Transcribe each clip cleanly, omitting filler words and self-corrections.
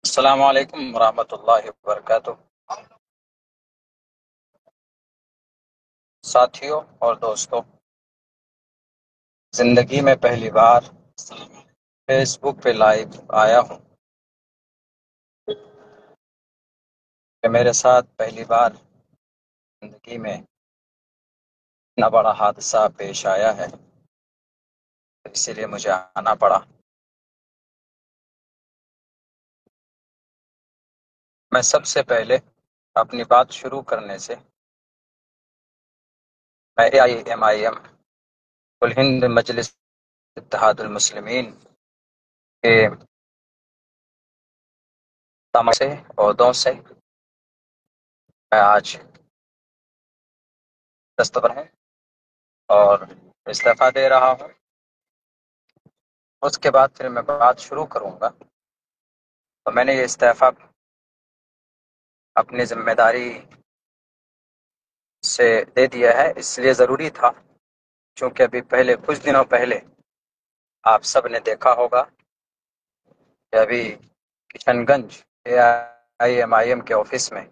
السلام علیکم ورحمۃ اللہ وبرکاتہ۔ ساتھیوں اور دوستوں، زندگی میں پہلی بار فیس بک پہ لائیو آیا ہوں کہ میرے ساتھ پہلی بار زندگی میں اتنا بڑا حادثہ پیش آیا ہے، اسی لیے مجھے آنا پڑا۔ میں سب سے پہلے اپنی بات شروع کرنے سے میں AIMIM کل ہند مجلس اتحاد المسلمین کے تمام سے عہدوں سے میں آج دستبر ہوں اور استعفیٰ دے رہا ہوں۔ اس کے بعد پھر میں بات شروع کروں گا۔ تو میں نے یہ استعفیٰ اپنی ذمہ داری سے دے دیا ہے، اس لیے ضروری تھا چونکہ ابھی پہلے کچھ دنوں پہلے آپ سب نے دیکھا ہوگا کہ ابھی کشن گنج AIMIM کے آفس میں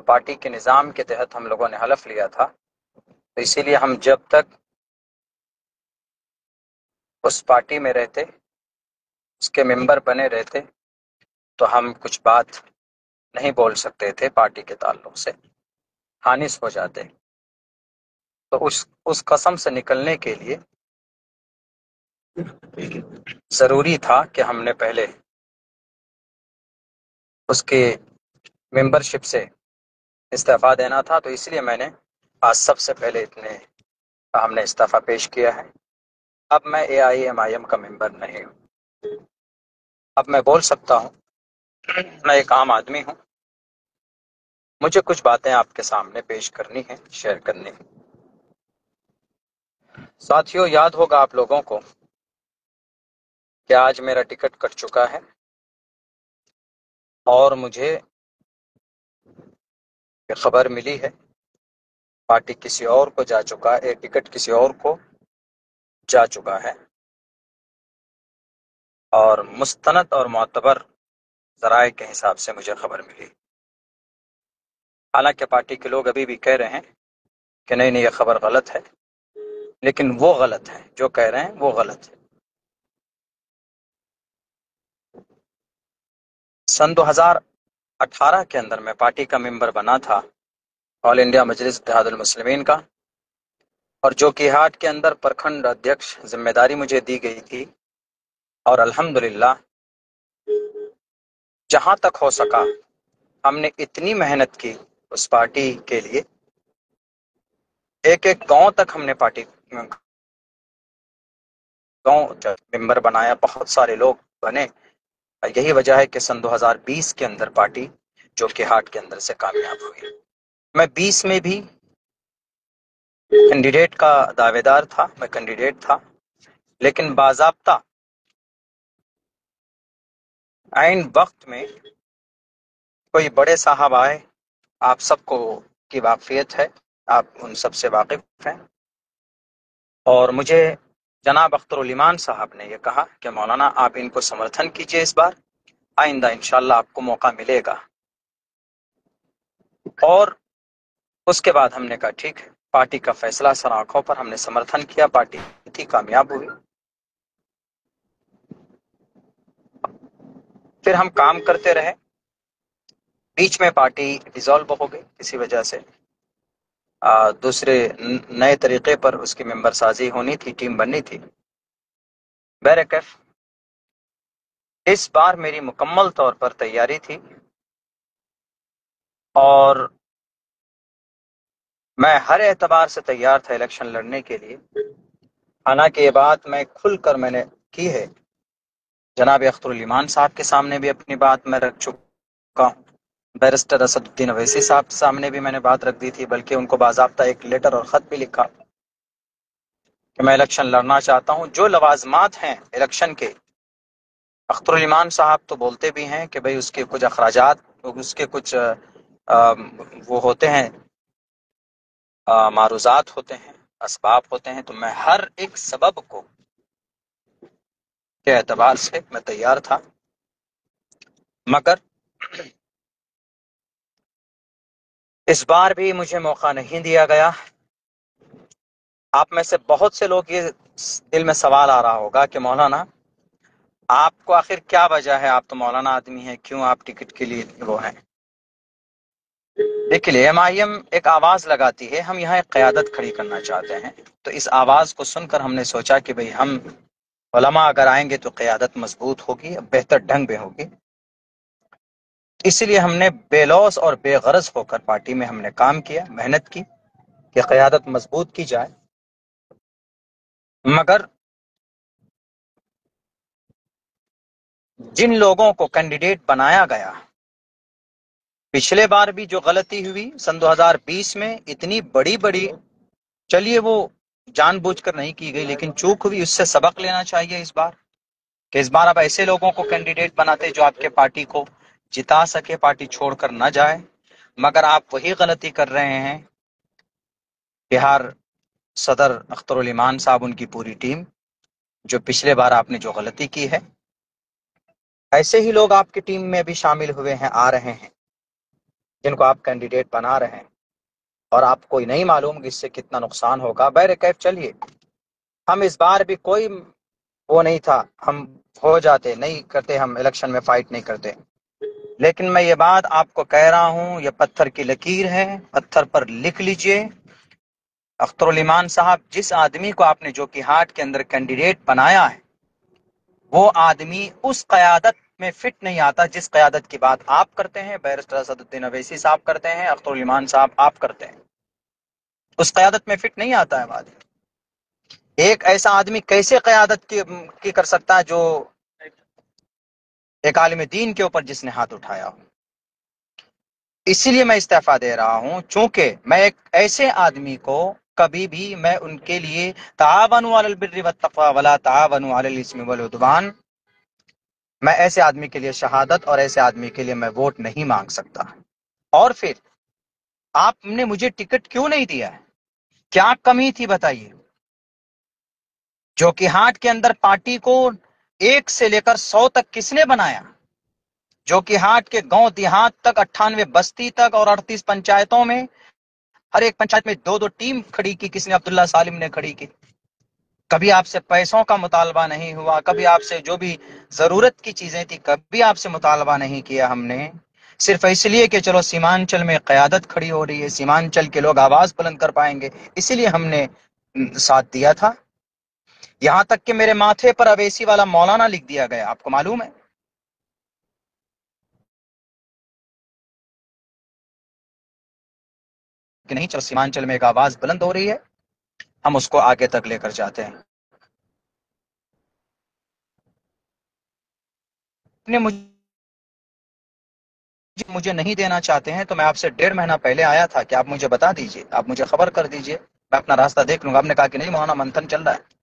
پارٹی کے نظام کے تحت ہم لوگوں نے حلف لیا تھا، تو اسی لیے ہم جب تک اس پارٹی میں رہتے، اس کے ممبر بنے رہتے، تو ہم کچھ بات نہیں بول سکتے تھے پارٹی کے تعلق سے، خانس ہو جاتے۔ تو اس قسم سے نکلنے کے لیے ضروری تھا کہ ہم نے پہلے اس کے ممبرشپ سے استعفیٰ دینا تھا، تو اس لیے میں نے آج سب سے پہلے ہم نے استعفیٰ پیش کیا ہے۔ اب میں AIMIM کا ممبر نہیں ہوں، اب میں بول سکتا ہوں۔ میں ایک عام آدمی ہوں، مجھے کچھ باتیں آپ کے سامنے پیش کرنی ہیں، شیئر کرنی ہیں۔ ساتھیوں، یاد ہوگا آپ لوگوں کو کہ آج میرا ٹکٹ کٹ چکا ہے اور مجھے یہ خبر ملی ہے پارٹی کسی اور کو جا چکا ہے، ٹکٹ کسی اور کو جا چکا ہے، اور مستند اور معتبر ذرائع کے حساب سے مجھے خبر ملی۔ حالانکہ پارٹی کے لوگ ابھی بھی کہہ رہے ہیں کہ نہیں نہیں، یہ خبر غلط ہے، لیکن وہ غلط ہے، جو کہہ رہے ہیں وہ غلط ہے۔ سن 2018 کے اندر میں پارٹی کا ممبر بنا تھا، آل انڈیا مجلس اتحاد المسلمین کا، اور جو کہ ہاٹ کے اندر پرکھنڈ ادھیکش ذمہ داری مجھے دی گئی تھی، اور الحمدللہ جہاں تک ہو سکا ہم نے اتنی محنت کی اس پارٹی کے لیے، ایک ایک گاؤں تک ہم نے پارٹی گاؤں ممبر بنایا، بہت سارے لوگ بنے۔ یہی وجہ ہے کہ سن 2020 کے اندر پارٹی جو کہ ہاٹ کے اندر سے کامیاب ہوئی۔ میں 20 میں بھی کینڈیڈیٹ کا دعوے دار تھا، میں کینڈیڈیٹ تھا، لیکن باضابطہ عین وقت میں کوئی بڑے صاحب آئے، آپ سب کو کی واقفیت ہے، آپ ان سب سے واقف ہیں، اور مجھے جناب اختر الایمان صاحب نے یہ کہا کہ مولانا آپ ان کو سمرتھن کیجئے، اس بار آئندہ انشاءاللہ آپ کو موقع ملے گا۔ اور اس کے بعد ہم نے کہا ٹھیک ہے، پارٹی کا فیصلہ سر آنکھوں پر، ہم نے سمرتھن کیا، پارٹی تھی کامیاب ہوئی۔ پھر ہم کام کرتے رہے، بیچ میں پارٹی ڈیزالو ہو گئی کسی وجہ سے، دوسرے نئے طریقے پر اس کی ممبر سازی ہونی تھی، ٹیم بننی تھی۔ بہرکیف اس بار میری مکمل طور پر تیاری تھی، اور میں ہر اعتبار سے تیار تھا الیکشن لڑنے کے لیے۔ حالانکہ یہ بات میں کھل کر میں نے کی ہے، جناب اختر الایمان صاحب کے سامنے بھی اپنی بات میں رکھ چکا ہوں، بیرسٹر اسد الدین اویسی صاحب کے سامنے بھی میں نے بات رکھ دی تھی، بلکہ ان کو باضابطہ ایک لیٹر اور خط بھی لکھا کہ میں الیکشن لڑنا چاہتا ہوں۔ جو لوازمات ہیں الیکشن کے، اختر الایمان صاحب تو بولتے بھی ہیں کہ بھئی اس کے کچھ اخراجات، اس کے کچھ وہ ہوتے ہیں، معروضات ہوتے ہیں، اسباب ہوتے ہیں، تو میں ہر ایک سبب کو کے اعتبار سے میں تیار تھا۔ مگر اس بار بھی مجھے موقع نہیں دیا گیا۔ آپ میں سے بہت سے لوگ یہ دل میں سوال آ رہا ہوگا کہ مولانا آپ کو آخر کیا وجہ ہے، آپ تو مولانا آدمی ہیں، کیوں آپ ٹکٹ کے لیے وہ ہیں؟ دیکھیے ایم آئی ایم ایک آواز لگاتی ہے، ہم یہاں ایک قیادت کھڑی کرنا چاہتے ہیں، تو اس آواز کو سن کر ہم نے سوچا کہ بھئی ہم علماء اگر آئیں گے تو قیادت مضبوط ہوگی، بہتر ڈھنگ میں ہوگی، اس لیے ہم نے بے لوث اور بے غرض ہو کر پارٹی میں ہم نے کام کیا، محنت کی کہ قیادت مضبوط کی جائے۔ مگر جن لوگوں کو کینڈیڈیٹ بنایا گیا، پچھلے بار بھی جو غلطی ہوئی سن 2020 میں اتنی بڑی بڑی، چلیے وہ جان بوجھ کر نہیں کی گئی لیکن چوک ہوئی، اس سے سبق لینا چاہیے اس بار، کہ اس بار آپ ایسے لوگوں کو کینڈیڈیٹ بناتے جو آپ کے پارٹی کو جتا سکے، پارٹی چھوڑ کر نہ جائے۔ مگر آپ وہی غلطی کر رہے ہیں، بہار صدر اختر الایمان صاحب، ان کی پوری ٹیم، جو پچھلے بار آپ نے جو غلطی کی ہے، ایسے ہی لوگ آپ کی ٹیم میں بھی شامل ہوئے ہیں، آ رہے ہیں، جن کو آپ کینڈیڈیٹ بنا رہے ہیں، اور آپ کو نہیں معلوم کہ اس سے کتنا نقصان ہوگا۔ بہرکیف چلیے، ہم اس بار بھی کوئی وہ نہیں تھا، ہم ہو جاتے، نہیں کرتے، ہم الیکشن میں فائٹ نہیں کرتے، لیکن میں یہ بات آپ کو کہہ رہا ہوں، یہ پتھر کی لکیر ہے، پتھر پر لکھ لیجئے۔ اختر الایمان صاحب، جس آدمی کو آپ نے جو کہ ہاٹ کے اندر کینڈیڈیٹ بنایا ہے، وہ آدمی اس قیادت میں فٹ نہیں آتا جس قیادت کی بات آپ کرتے ہیں، بیرسٹر اسد الدین اویسی صاحب کرتے ہیں، اختر الایمان صاحب آپ کرتے ہیں، اس قیادت میں فٹ نہیں آتا ہے وہ آدمی۔ ایک ایسا آدمی کیسے قیادت کی کر سکتا ہے جو ایک عالم دین کے اوپر جس نے ہاتھ اٹھایا ہو؟ اسی لیے میں استعفیٰ دے رہا ہوں، چونکہ میں ایک ایسے آدمی کو کبھی بھی، میں ان کے لیے تعاونوا علی البر والتقوی ولا تعاونوا علی الاثم والعدوان، میں ایسے آدمی کے لیے شہادت اور ایسے آدمی کے لیے میں ووٹ نہیں مانگ سکتا۔ اور پھر آپ نے مجھے ٹکٹ کیوں نہیں دیا ہے؟ کیا کمی تھی بتائیے؟ جو کہ ہاٹ کے اندر پارٹی کو 1 سے لے کر 100 تک کس نے بنایا؟ جو کہ ہاٹ کے گاؤں دیہات تک، 98 بستی تک اور 38 پنچایتوں میں، ہر ایک پنچایت میں 2 2 ٹیم کھڑی کی کس نے؟ عبداللہ سالم نے کھڑی کی۔ کبھی آپ سے پیسوں کا مطالبہ نہیں ہوا، کبھی آپ سے جو بھی ضرورت کی چیزیں تھی کبھی آپ سے مطالبہ نہیں کیا ہم نے، صرف اس لیے کہ چلو سیمانچل میں قیادت کھڑی ہو رہی ہے، سیمانچل کے لوگ آواز بلند کر پائیں گے، اسی لیے ہم نے ساتھ دیا تھا۔ یہاں تک کہ میرے ماتھے پر اویسی والا مولانا لکھ دیا گیا، آپ کو معلوم ہے؟ کہ نہیں، چلو سیمانچل میں ایک آواز بلند ہو رہی ہے، ہم اس کو آگے تک لے کر جاتے ہیں۔ نے مجھے نہیں دینا چاہتے ہیں تو میں آپ سے 1.5 مہینہ پہلے آیا تھا کہ آپ مجھے بتا دیجئے، آپ مجھے خبر کر دیجئے، میں اپنا راستہ دیکھ لوں گا۔ آپ نے کہا کہ نہیں مولانا، منتھن چل رہا ہے۔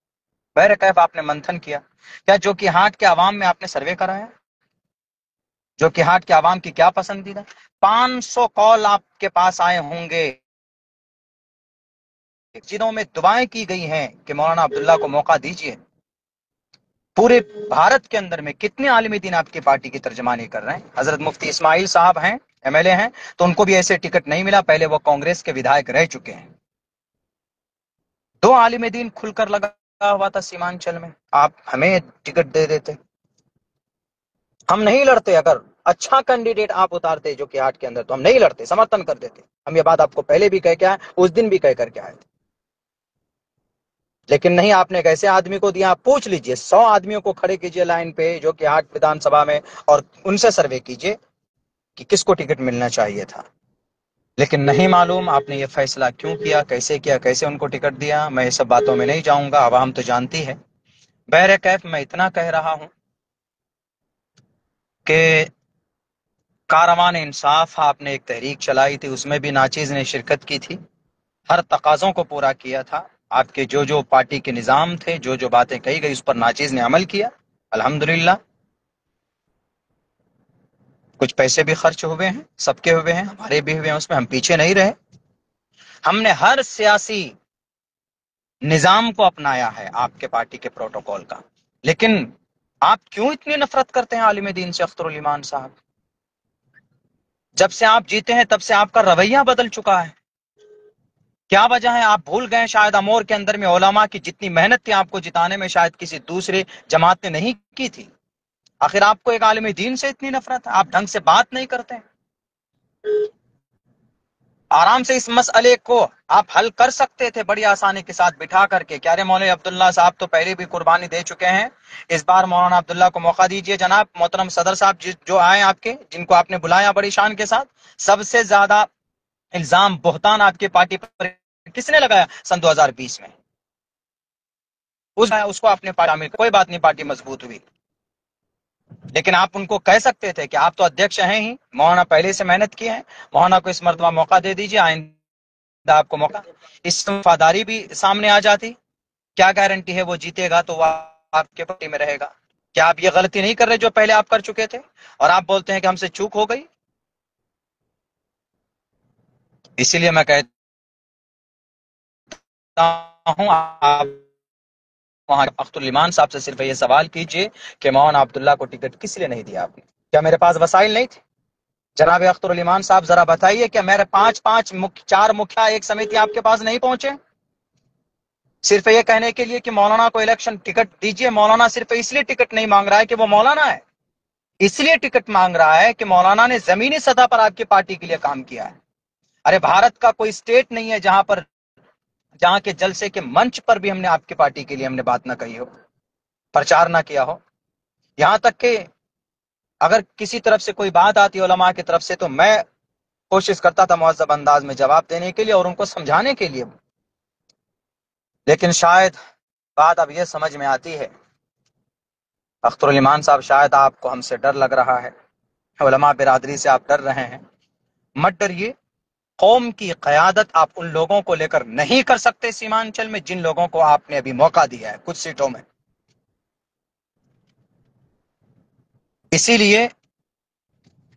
بہرکیف آپ نے منتھن کیا، کیا جو کہ ہاٹ کے عوام میں آپ نے سروے کرایا؟ جو کہ ہاٹ کے عوام کی کیا پسندیدہ؟ 500 کال آپ کے پاس آئے ہوں گے جنہوں میں دعائیں کی گئی ہیں کہ مولانا عبداللہ کو موقع دیجئے۔ پورے بھارت کے اندر میں کتنے عالم دین آپ کی پارٹی کی ترجمانی کر رہے ہیں؟ حضرت مفتی اسماعیل صاحب ہیں، ایم ایل اے ہیں، تو ان کو بھی ایسے ٹکٹ نہیں ملا، پہلے وہ کانگریس کے ودھائک رہ چکے ہیں۔ 2 عالم دین کھل کر لگا ہوا تھا سیمانچل میں، آپ ہمیں ٹکٹ دے دیتے، ہم نہیں لڑتے۔ اگر اچھا کینڈیڈیٹ آپ اتارتے جو کہ ہاٹ کے اندر تو ہم نہیں لڑتے، سمرتھن کر دیتے۔ ہم یہ بات آپ کو پہلے بھی کہہ کے آئے، اس دن بھی کہہ کر کے آئے تھے، لیکن نہیں، آپ نے ایک ایسے آدمی کو دیا۔ آپ پوچھ لیجئے، 100 آدمیوں کو کھڑے کیجئے لائن پہ جو کہ ہاٹ ودھان سبھا میں، اور ان سے سروے کیجئے کہ کس کو ٹکٹ ملنا چاہیے تھا۔ لیکن نہیں معلوم آپ نے یہ فیصلہ کیوں کیا، کیسے ان کو ٹکٹ دیا، میں یہ سب باتوں میں نہیں جاؤں گا، عوام تو جانتی ہے۔ بہرکیف میں اتنا کہہ رہا ہوں کہ کاروان انصاف آپ نے ایک تحریک چلائی تھی، اس میں بھی ناچیز نے شرکت کی تھی، ہر تقاضوں کو پورا کیا تھا، آپ کے جو پارٹی کے نظام تھے، جو باتیں کہی گئی اس پر ناچیز نے عمل کیا، الحمدللہ۔ کچھ پیسے بھی خرچ ہوئے ہیں، سب کے ہوئے ہیں، ہمارے بھی ہوئے ہیں، اس میں ہم پیچھے نہیں رہے۔ ہم نے ہر سیاسی نظام کو اپنایا ہے آپ کے پارٹی کے پروٹوکول کا، لیکن آپ کیوں اتنی نفرت کرتے ہیں عالم دین سے اختر الایمان صاحب؟ جب سے آپ جیتے ہیں تب سے آپ کا رویہ بدل چکا ہے. کیا وجہ ہے؟ آپ بھول گئے شاید امور کے اندر میں علماء کی جتنی محنت تھی آپ کو جتانے میں شاید کسی دوسرے جماعت نے نہیں کی تھی. آخر آپ کو ایک عالم دین سے اتنی نفرت ہے، آپ ڈھنگ سے بات نہیں کرتے. آرام سے اس مسئلے کو آپ حل کر سکتے تھے بڑی آسانی کے ساتھ بٹھا کر کے. کیا رے مولوی عبداللہ صاحب تو پہلے بھی قربانی دے چکے ہیں، اس بار مولانا عبداللہ کو موقع دیجئے. جناب محترم صدر صاحب جو آئے آپ کے، جن کو آپ نے بلایا بڑی شان کے ساتھ، سب سے زیادہ الزام بہتان آپ کی پارٹی پر کس نے لگایا سن 2020 میں؟ اس کو اپنے پارٹی میں کوئی بات نہیں، پارٹی مضبوط ہوئی. لیکن آپ ان کو کہہ سکتے تھے کہ آپ تو ادھیکش ہیں ہی، مولانا پہلے سے محنت کی ہے، مولانا کو اس مرتبہ موقع دے دیجیے، آئندہ آپ کو موقع. اس سے وفاداری بھی سامنے آ جاتی. کیا گارنٹی ہے وہ جیتے گا تو وہ آپ کے پارٹی میں رہے گا؟ کیا آپ یہ غلطی نہیں کر رہے جو پہلے آپ کر چکے تھے اور آپ بولتے ہیں کہ ہم سے چوک ہو گئی؟ اسی لیے میں کہتا ہوں آپ وہاں اختر الایمان صاحب سے صرف یہ سوال کیجئے کہ مولانا عبداللہ کو ٹکٹ کس لیے نہیں دیا آپ نے؟ کیا میرے پاس وسائل نہیں تھے؟ جناب اختر الایمان صاحب ذرا بتائیے کہ میرے چار مکھیا ایک سمیتی آپ کے پاس نہیں پہنچے صرف یہ کہنے کے لیے کہ مولانا کو الیکشن ٹکٹ دیجئے؟ مولانا صرف اس لیے ٹکٹ نہیں مانگ رہا ہے کہ وہ مولانا ہے، اس لیے ٹکٹ مانگ رہا ہے کہ مولانا نے زمینی سطح پر آپ کی پارٹی کے لیے کام کیا ہے. ارے بھارت کا کوئی اسٹیٹ نہیں ہے جہاں کے جلسے کے منچ پر بھی ہم نے آپ کی پارٹی کے لیے ہم نے بات نہ کہی ہو، پرچار نہ کیا ہو. یہاں تک کہ اگر کسی طرف سے کوئی بات آتی علماء کی طرف سے تو میں کوشش کرتا تھا مہذب انداز میں جواب دینے کے لیے اور ان کو سمجھانے کے لیے. لیکن شاید بات اب یہ سمجھ میں آتی ہے اختر الایمان صاحب، شاید آپ کو ہم سے ڈر لگ رہا ہے، علماء برادری سے آپ ڈر رہے ہیں. مت ڈریے. قوم کی قیادت آپ ان لوگوں کو لے کر نہیں کر سکتے سیمانچل میں جن لوگوں کو آپ نے ابھی موقع دیا ہے کچھ سیٹوں میں. اسی لیے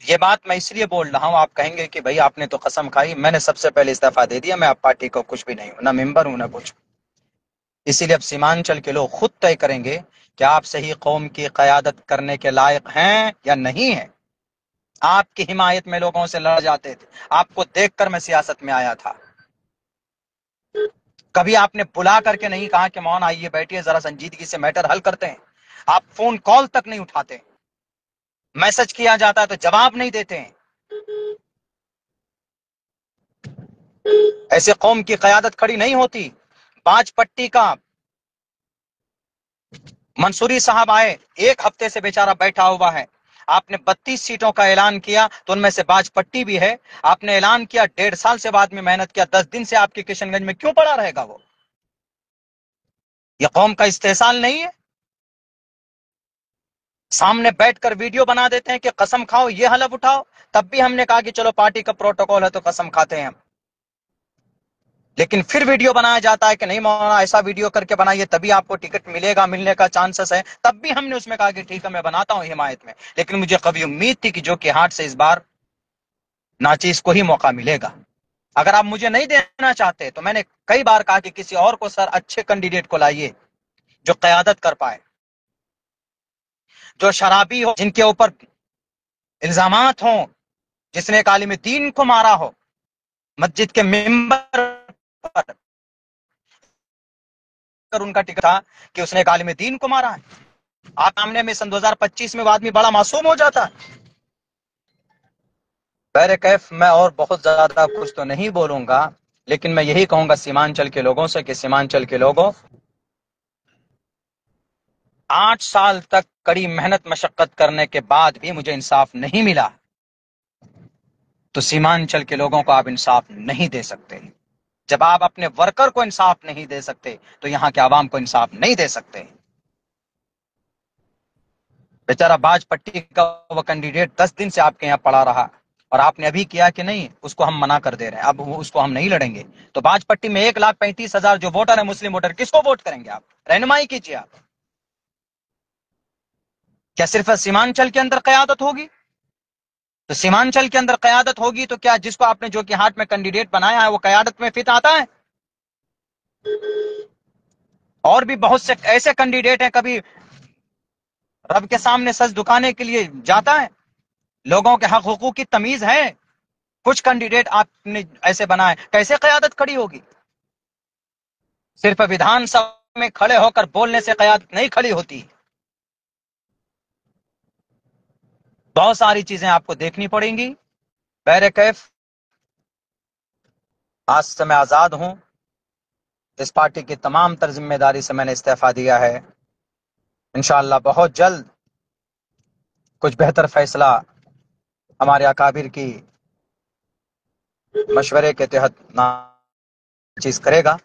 یہ بات میں اس لیے بول رہا ہوں، آپ کہیں گے کہ بھئی آپ نے تو قسم کھائی. میں نے سب سے پہلے استعفیٰ دے دیا، میں اب پارٹی کو کچھ بھی نہیں ہوں، نہ ممبر ہوں نہ کچھ. اسی لیے اب سیمانچل کے لوگ خود طے کریں گے کہ آپ صحیح قوم کی قیادت کرنے کے لائق ہیں یا نہیں ہیں. آپ کی حمایت میں لوگوں سے لڑ جاتے تھے، آپ کو دیکھ کر میں سیاست میں آیا تھا. کبھی آپ نے بلا کر کے نہیں کہا کہ مولانا آئیے بیٹھیے ذرا سنجیدگی سے میٹر حل کرتے ہیں. آپ فون کال تک نہیں اٹھاتے، میسج کیا جاتا ہے تو جواب نہیں دیتے ہیں. ایسے قوم کی قیادت کھڑی نہیں ہوتی. پانچ پٹی کا منصوری صاحب آئے، ایک ہفتے سے بیچارہ بیٹھا ہوا ہے. آپ نے 32 سیٹوں کا اعلان کیا تو ان میں سے باج پٹی بھی ہے. آپ نے اعلان کیا، 1.5 سال سے بعد میں محنت کیا، 10 دن سے آپ کے کشن گنج میں کیوں پڑا رہے گا وہ؟ یہ قوم کا استحصال نہیں ہے؟ سامنے بیٹھ کر ویڈیو بنا دیتے ہیں کہ قسم کھاؤ یہ حلف اٹھاؤ. تب بھی ہم نے کہا کہ چلو پارٹی کا پروٹوکول ہے تو قسم کھاتے ہیں ہم. لیکن پھر ویڈیو بنایا جاتا ہے کہ نہیں مولانا ایسا ویڈیو کر کے بنائیے تبھی آپ کو ٹکٹ ملے گا، ملنے کا چانسز ہے. تب بھی ہم نے اس میں کہا کہ ٹھیک ہے میں بناتا ہوں حمایت میں. لیکن مجھے کبھی امید تھی کہ جو کہ ہاتھ سے اس بار ناچیز کو ہی موقع ملے گا. اگر آپ مجھے نہیں دینا چاہتے تو میں نے کئی بار کہا کہ کسی اور کو، سر اچھے کینڈیڈیٹ کو لائیے جو قیادت کر پائے، جو شرابی ہو، جن کے اوپر الزامات ہوں، جس نے ایک عالم دین کو مارا ہو مسجد کے ممبر پر. ان کا ٹکٹ تھا کہ اس نے ایک عالم دین کو مارا ہے. آپ سامنے میں سن 2025 میں وہ آدمی بڑا معصوم ہو جاتا. بہر کیف میں اور بہت زیادہ کچھ تو نہیں بولوں گا، لیکن میں یہی کہوں گا سیمانچل کے لوگوں سے کہ سیمانچل کے لوگوں، 8 سال تک کڑی محنت مشقت کرنے کے بعد بھی مجھے انصاف نہیں ملا تو سیمانچل کے لوگوں کو آپ انصاف نہیں دے سکتے. جب آپ اپنے ورکر کو انصاف نہیں دے سکتے تو یہاں کے عوام کو انصاف نہیں دے سکتے. بیچارہ باج پٹی کا وہ کینڈیڈیٹ 10 دن سے آپ کے یہاں پڑا رہا اور آپ نے ابھی کیا کہ نہیں اس کو ہم منع کر دے رہے ہیں، اب اس کو ہم نہیں لڑیں گے. تو باج پٹی میں 1,35,000 جو ووٹر ہیں مسلم ووٹر، کس کو ووٹ کریں گے آپ؟ رہنمائی کیجیے. آپ کیا صرف سیمانچل کے اندر قیادت ہوگی؟ تو سیمانچل کے اندر قیادت ہوگی تو کیا جس کو آپ نے جو کہ ہاتھ میں کینڈیڈیٹ بنایا ہے وہ قیادت میں فٹ آتا ہے؟ اور بھی بہت سے ایسے کینڈیڈیٹ ہیں، کبھی رب کے سامنے سچ دکھانے کے لیے جاتا ہے. لوگوں کے حق حقوق کی تمیز ہے. کچھ کینڈیڈیٹ آپ نے ایسے بنائے، کیسے قیادت کھڑی ہوگی؟ صرف ویدھان سبھا میں کھڑے ہو کر بولنے سے قیادت نہیں کھڑی ہوتی، بہت ساری چیزیں آپ کو دیکھنی پڑیں گی۔ بہرکیف آج سے میں آزاد ہوں، اس پارٹی کی تمام تر ذمہ داری سے میں نے استعفیٰ دیا ہے۔ انشاءاللہ بہت جلد کچھ بہتر فیصلہ ہمارے اکابر کی مشورے کے تحت چیز کرے گا۔